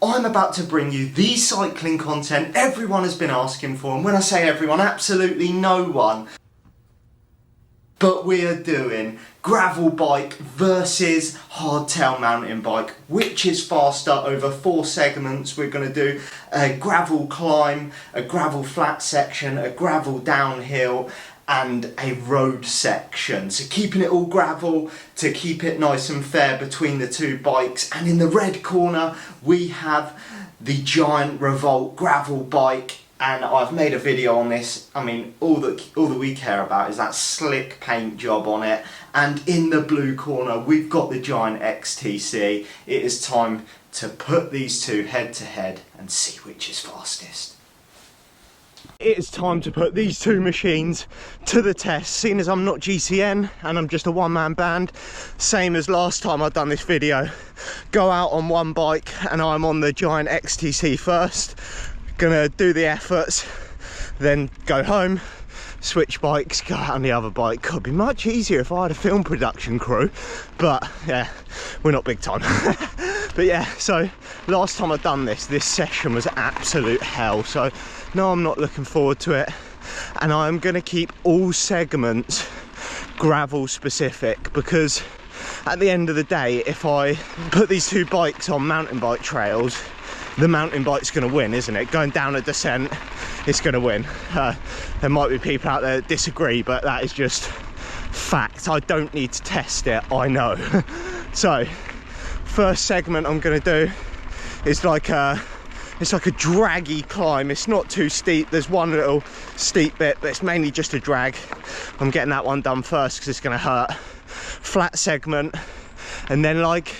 I'm about to bring you the cycling content everyone has been asking for, and when I say everyone, absolutely no one. But we are doing gravel bike versus hardtail mountain bike. Which is faster over 4 segments? We're going to do a gravel climb, a gravel flat section, a gravel downhill, and a road section. So keeping it all gravel to keep it nice and fair between the two bikes. And in the red corner, we have the Giant Revolt gravel bike. And I've made a video on this. I mean, all that we care about is that slick paint job on it. And in the blue corner, we've got the Giant XTC. It is time to put these two head to head and see which is fastest. It is time to put these two machines to the test, seeing as I'm not GCN and I'm just a one-man band. Same as last time I've done this video. Go out on one bike and I'm on the Giant XTC first. Gonna do the efforts, then go home, switch bikes, go out on the other bike. Could be much easier if I had a film production crew, but yeah, we're not big time. But yeah, so last time I've done this session was absolute hell, so no, I'm not looking forward to it. And I'm gonna keep all segments gravel specific, because at the end of the day, if I put these two bikes on mountain bike trails, the mountain bike's going to win, isn't it? Going down a descent, it's going to win. There might be people out there that disagree, but that is just fact. I don't need to test it, I know. So first segment I'm going to do is like it's like a draggy climb. It's not too steep. There's one little steep bit, but it's mainly just a drag. I'm getting that one done first because it's going to hurt. Flat segment, and then like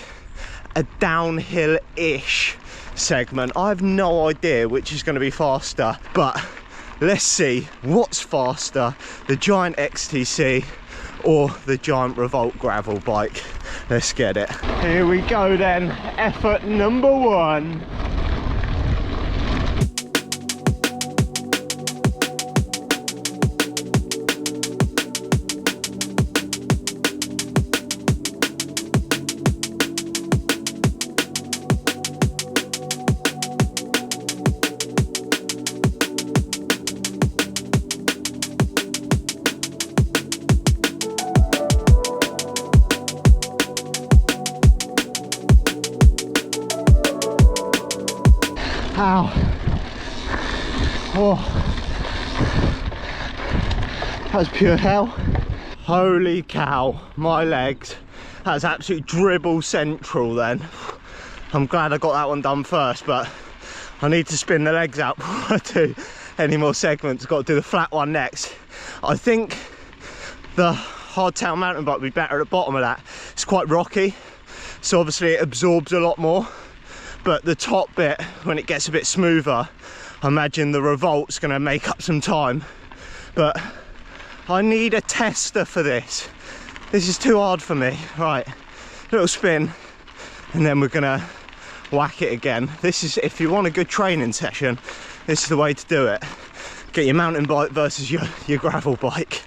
a downhill-ish segment. I have no idea which is going to be faster, but let's see what's faster, the Giant XTC or the Giant Revolt gravel bike. Let's get it. Here we go then, effort number one. Ow. Oh, that was pure hell. Holy cow, my legs. That was absolute dribble central then. I'm glad I got that one done first, but I need to spin the legs out before I do any more segments. Got to do the flat one next. I think the hardtail mountain bike will be better at the bottom of that. It's quite rocky, so obviously it absorbs a lot more. But the top bit, when it gets a bit smoother, I imagine the Revolt's going to make up some time. But I need a tester for this. This is too hard for me. Right, little spin, and then we're going to whack it again. This is, if you want a good training session, this is the way to do it. Get your mountain bike versus your gravel bike.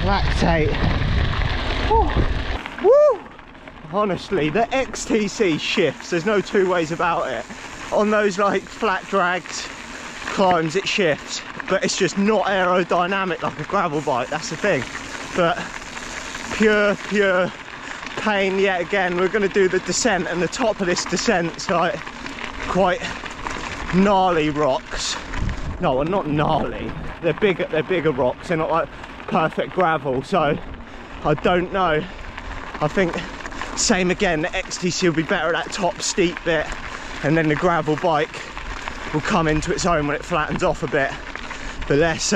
Lactate. Woo. Woo. Honestly, the XTC shifts, there's no two ways about it. On those like flat drags, climbs, it shifts, but it's just not aerodynamic like a gravel bike, that's the thing. But pure pain yet again. We're going to do the descent, and the top of this descent's like quite gnarly rocks. No, well, not gnarly, they're bigger rocks, they're not like perfect gravel, so I don't know. I think same again, the XTC will be better at that top steep bit, and then the gravel bike will come into its own when it flattens off a bit. But let's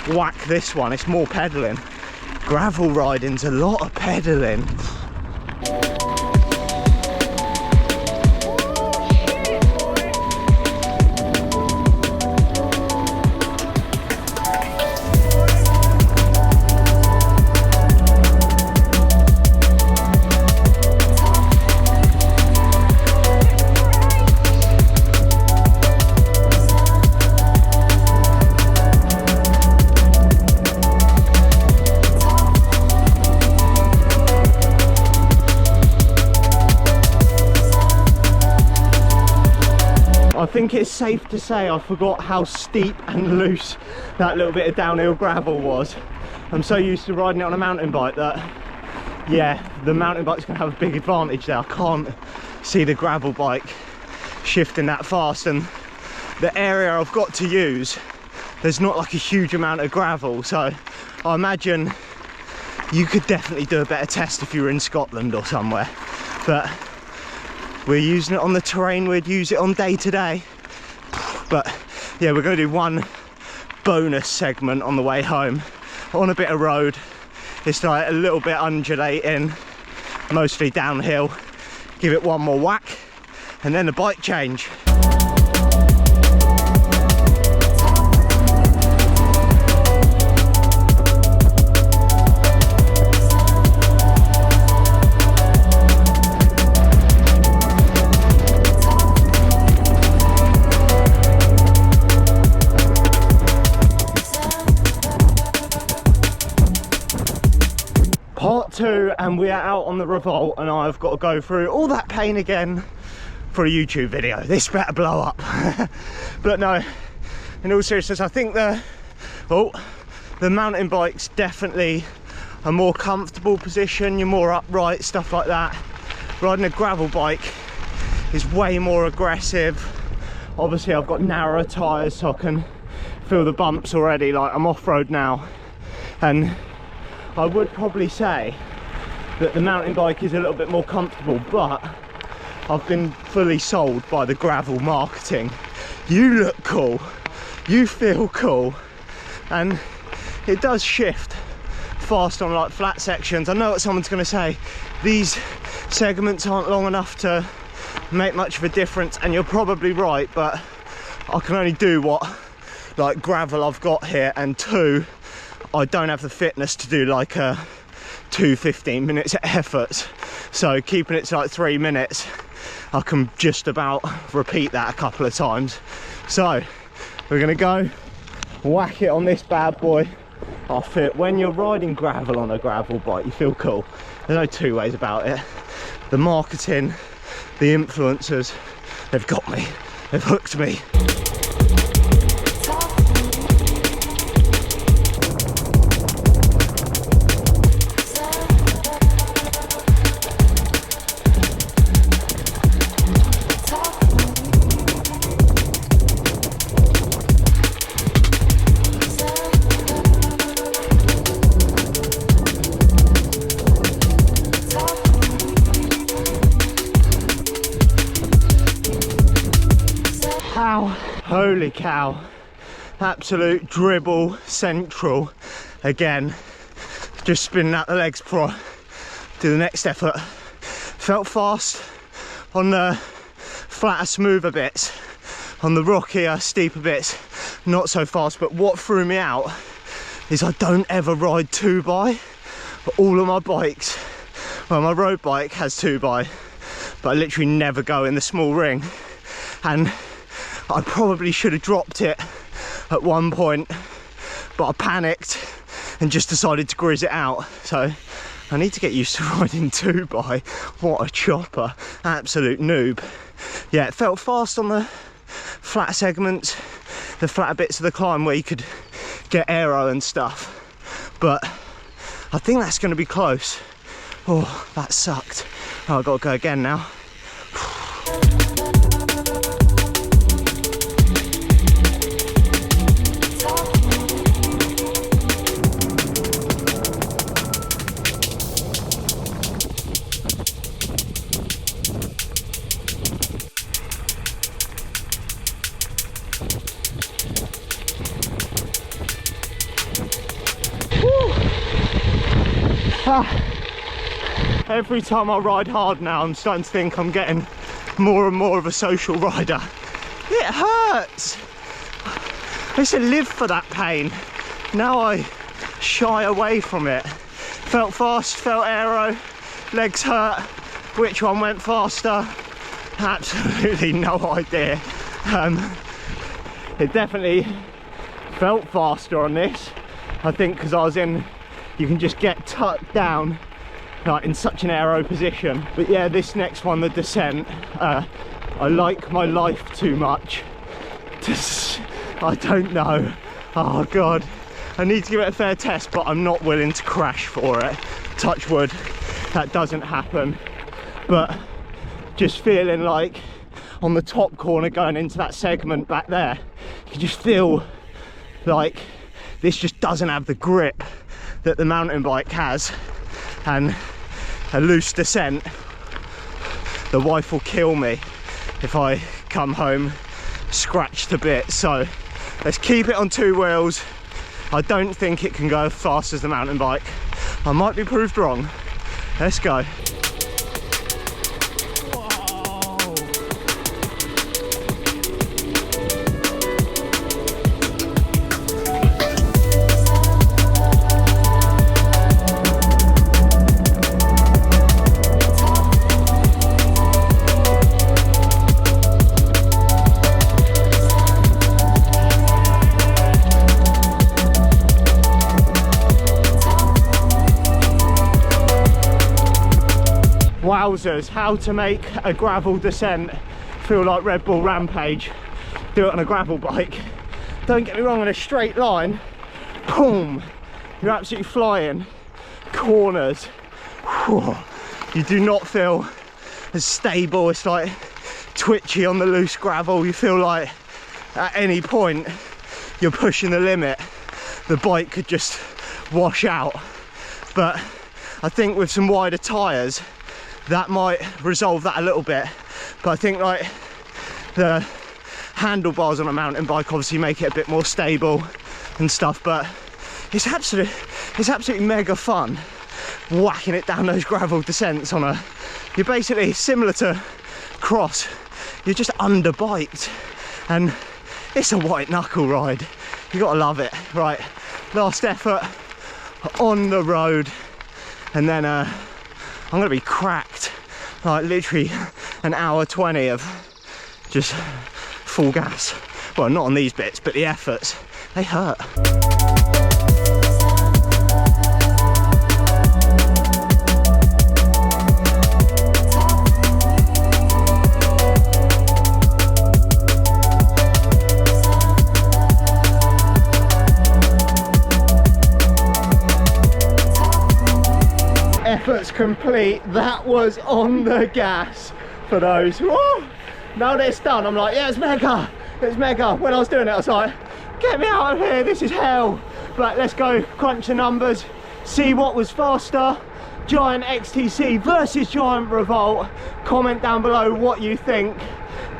whack this one. It's more pedaling. Gravel riding's a lot of pedaling. I think it's safe to say I forgot how steep and loose that little bit of downhill gravel was. I'm so used to riding it on a mountain bike that, yeah, the mountain bike's gonna have a big advantage there. I can't see the gravel bike shifting that fast, and the area I've got to use, there's not like a huge amount of gravel, so I imagine you could definitely do a better test if you were in Scotland or somewhere. But we're using it on the terrain we'd use it on day to day. But yeah, we're going to do one bonus segment on the way home on a bit of road. It's like a little bit undulating, mostly downhill. Give it one more whack and then a bike change. Part 2, and we are out on the Revolt, and I've got to go through all that pain again for a YouTube video. This better blow up. But no, in all seriousness, I think the mountain bike's definitely a more comfortable position. You're more upright, stuff like that. Riding a gravel bike is way more aggressive. Obviously I've got narrower tyres, so I can feel the bumps already. Like, I'm off-road now, and I would probably say that the mountain bike is a little bit more comfortable, but I've been fully sold by the gravel marketing. You look cool, you feel cool, and it does shift fast on like flat sections. I know what someone's going to say, these segments aren't long enough to make much of a difference, and you're probably right, but I can only do what like gravel I've got here, and two, I don't have the fitness to do like a 15 minutes efforts, so keeping it to like 3 minutes, I can just about repeat that a couple of times. So we're gonna go whack it on this bad boy. I feel, when you're riding gravel on a gravel bike, you feel cool. There's no two ways about it. The marketing, the influencers, they've got me, they've hooked me. Holy cow, absolute dribble central again. Just spinning out the legs before I do the next effort. Felt fast on the flatter, smoother bits. On the rockier, steeper bits, not so fast. But what threw me out is I don't ever ride 2x. All of my bikes, well, my road bike has 2x, but I literally never go in the small ring. And I probably should have dropped it at one point, but I panicked and just decided to grizz it out. So I need to get used to riding 2x. What a chopper, absolute noob. Yeah, it felt fast on the flat segments, the flatter bits of the climb where you could get aero and stuff, but I think that's going to be close. Oh, that sucked. Oh, I've got to go again now. Every time I ride hard now, I'm starting to think I'm getting more and more of a social rider. It hurts. I used to live for that pain. Now I shy away from it. Felt fast, felt aero, legs hurt. Which one went faster? Absolutely no idea. It definitely felt faster on this. I think because I was in, you can just get tucked down like in such an aero position. But yeah, this next one, the descent, I like my life too much I don't know. Oh god, I need to give it a fair test, but I'm not willing to crash for it. Touch wood, that doesn't happen. But just feeling like on the top corner going into that segment back there, you can just feel like this just doesn't have the grip that the mountain bike has, and a loose descent, the wife will kill me if I come home scratched a bit. So let's keep it on 2 wheels. I don't think it can go as fast as the mountain bike. I might be proved wrong. Let's go. Wowzers, how to make a gravel descent feel like Red Bull Rampage. Do it on a gravel bike. Don't get me wrong, in a straight line, boom, you're absolutely flying. Corners, whew, you do not feel as stable. It's like twitchy on the loose gravel. You feel like at any point you're pushing the limit. The bike could just wash out. But I think with some wider tyres, that might resolve that a little bit. But I think like the handlebars on a mountain bike obviously make it a bit more stable and stuff, but it's absolutely mega fun whacking it down those gravel descents on a, you're basically similar to cross, you're just under biked, and it's a white knuckle ride. You gotta love it. Right, last effort on the road, and then I'm gonna be cracked, like literally an hour 20 of just full gas. Well, not on these bits, but the efforts, they hurt. Efforts complete. That was on the gas for those. Whoa! Now that it's done, I'm like, yeah, it's mega, it's mega. When I was doing it, I was like, get me out of here, this is hell. But let's go crunch the numbers, see what was faster, Giant XTC versus Giant Revolt. Comment down below what you think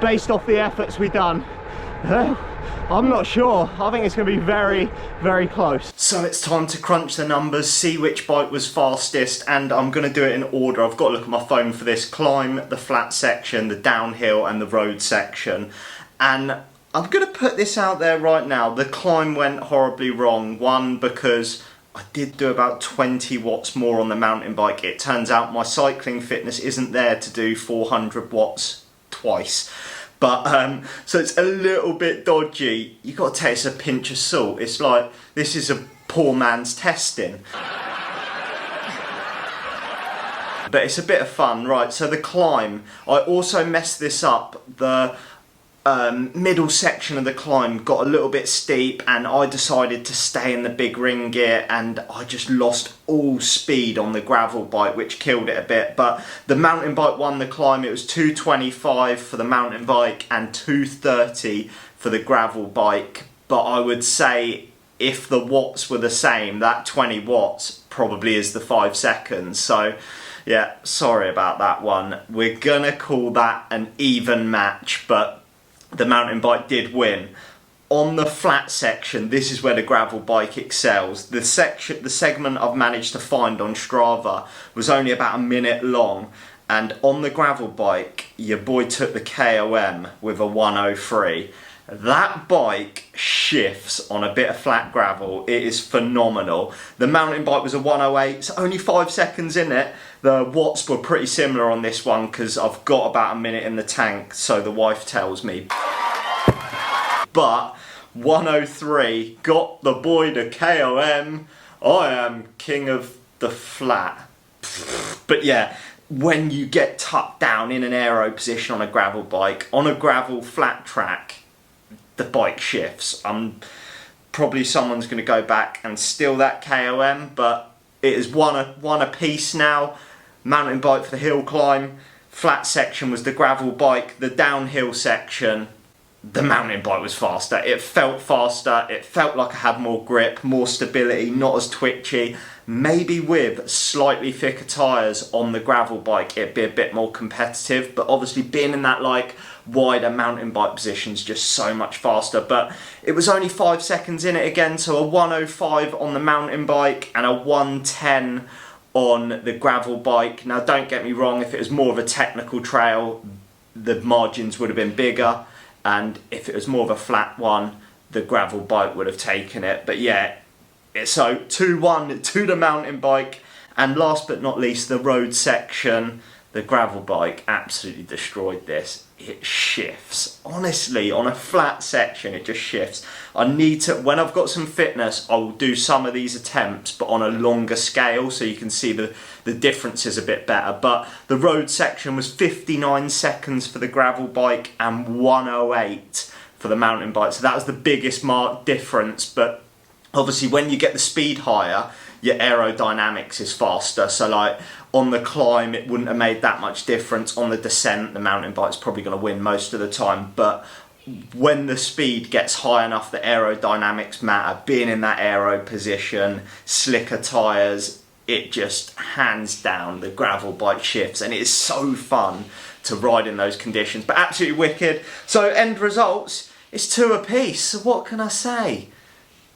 based off the efforts we've done. I'm not sure. I think it's going to be very, very close. So it's time to crunch the numbers, see which bike was fastest, and I'm going to do it in order. I've got to look at my phone for this. Climb, the flat section, the downhill and the road section. And I'm going to put this out there right now. The climb went horribly wrong. One, because I did do about 20 watts more on the mountain bike. It turns out my cycling fitness isn't there to do 400 watts twice. But, so it's a little bit dodgy. You got to take it as a pinch of salt. It's like, this is a poor man's testing. But it's a bit of fun, right? So the climb, I also messed this up. The middle section of the climb got a little bit steep, and I decided to stay in the big ring gear, and I just lost all speed on the gravel bike, which killed it a bit. But the mountain bike won the climb. It was 225 for the mountain bike and 230 for the gravel bike. But I would say if the watts were the same, that 20 watts probably is the 5 seconds. So yeah, sorry about that one. We're gonna call that an even match, but the mountain bike did win. On the flat section, this is where the gravel bike excels. The segment I've managed to find on Strava was only about a minute long, and on the gravel bike, your boy took the KOM with a 103. That bike shifts on a bit of flat gravel. It is phenomenal. The mountain bike was a 108, it's only 5 seconds in it. The watts were pretty similar on this one because I've got about a minute in the tank, so the wife tells me. But 103 got the boy to KOM. I am king of the flat. But yeah, when you get tucked down in an aero position on a gravel bike, on a gravel flat track, the bike shifts. Probably someone's going to go back and steal that KOM, but it is one a piece now. Mountain bike for the hill climb, flat section was the gravel bike, the downhill section, the mountain bike was faster. It felt faster, it felt like I had more grip, more stability, not as twitchy. Maybe with slightly thicker tyres on the gravel bike it'd be a bit more competitive, but obviously being in that like wider mountain bike position is just so much faster. But it was only 5 seconds in it again, so a 1:05 on the mountain bike and a 1:10 on the gravel bike. Now don't get me wrong, if it was more of a technical trail the margins would have been bigger, and if it was more of a flat one the gravel bike would have taken it. But yeah, so 2-1 to the mountain bike, and last but not least the road section. The gravel bike absolutely destroyed this. It shifts. Honestly, on a flat section it just shifts. I need to, when I've got some fitness, I will do some of these attempts but on a longer scale so you can see the differences a bit better. But the road section was 59 seconds for the gravel bike and 1:08 for the mountain bike. So that was the biggest marked difference. But obviously when you get the speed higher, your aerodynamics is faster. So like on the climb it wouldn't have made that much difference. On the descent the mountain bike's probably going to win most of the time. But when the speed gets high enough, the aerodynamics matter. Being in that aero position, slicker tyres, it just hands down the gravel bike shifts, and it is so fun to ride in those conditions. But absolutely wicked. So end results, it's 2 apiece. So what can I say?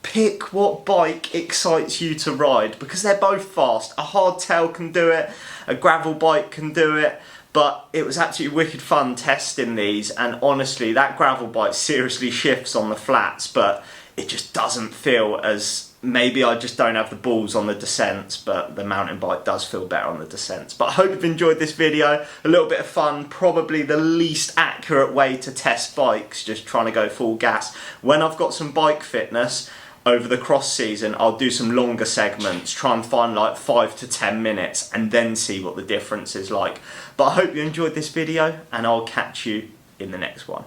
Pick what bike excites you to ride, because they're both fast. A hardtail can do it, a gravel bike can do it, but it was absolutely wicked fun testing these. And honestly, that gravel bike seriously shifts on the flats, but it just doesn't feel as, maybe I just don't have the balls on the descents, but the mountain bike does feel better on the descents. But I hope you've enjoyed this video. A little bit of fun, probably the least accurate way to test bikes, just trying to go full gas. When I've got some bike fitness over the cross season, I'll do some longer segments, try and find like 5 to 10 minutes and then see what the difference is like. But I hope you enjoyed this video, and I'll catch you in the next one.